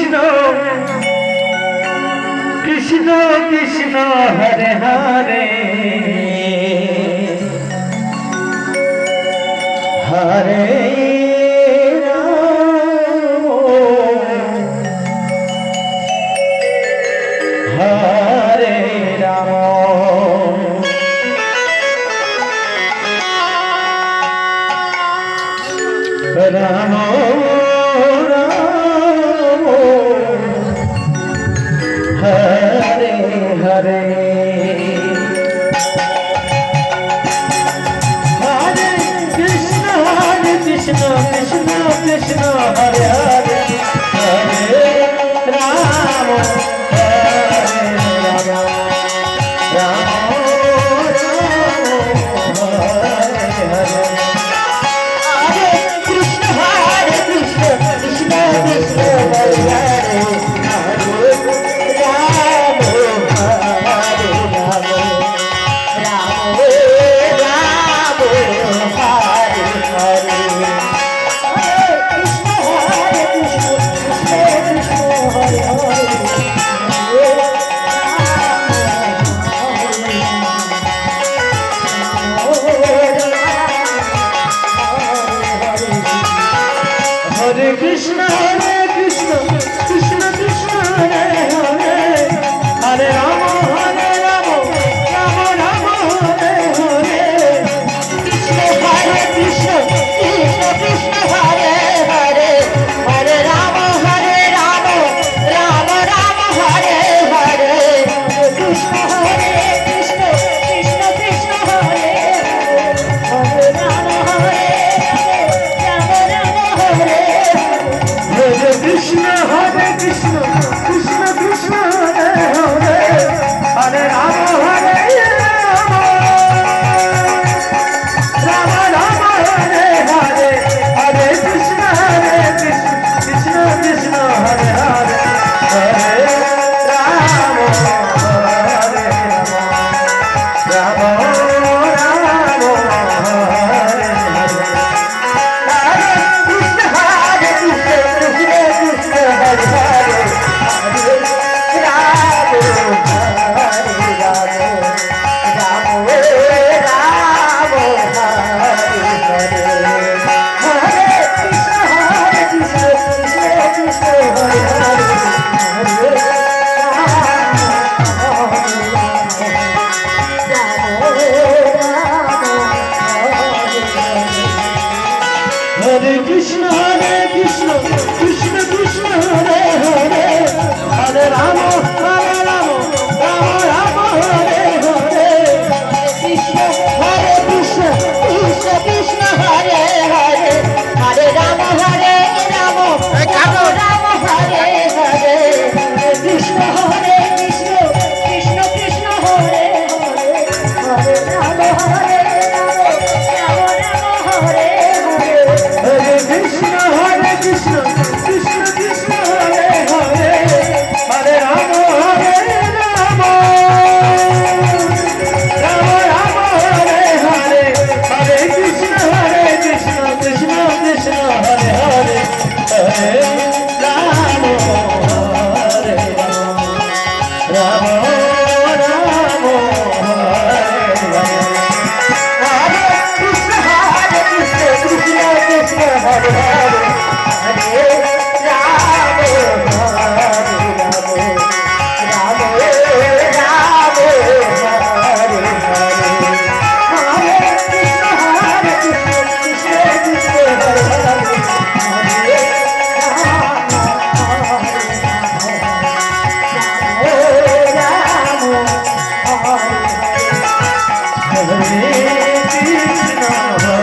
Krishna Krishna Krishna Hare Hare Hare Ram Hare Ram Ram Hare Hare Hare Krishna Krishna Krishna Hare Hare Hare Ram Hare Ram Ram Hare Hare Hare Krishna Krishna Krishna Hare Hare Hare Krishna Krishna Krishna Hare Hare Hare Rama Rama Rama Hare Hare Krishna Hare Krishna Krishna Krishna Hare Hare Hare Rama Rama Rama Hare Hare Krishna Hare Krishna Krishna Krishna Hare Hare Rama Krishna Hare Krishna Krishna Krishna Hare Hare Hare Rama Rama Rama Hare Hare Hare Krishna Krishna Krishna Hare Hare Hare Rama Hare Rama Rama Hare Hare Hare Krishna Krishna Krishna Hare Hare Hare Rama Rama Rama Hare Hare Krishna Hare Krishna Krishna Hare Hare Hare Rama Rama Hare Hare Krishna Hare Krishna Krishna Hare Hare Hare Rama Hare Hare Krishna Krishna Krishna Hare Hare Hare Rama Rama Rama Hare Hare Hare Krishna Krishna Krishna Hare Hare Hare Rama Hare Rama Rama Hare Krishna Krishna Hare Hare Hare Rama Rama Rama Hare Hare Hare Krishna Krishna Hare Hare Hare Rama Hare Krishna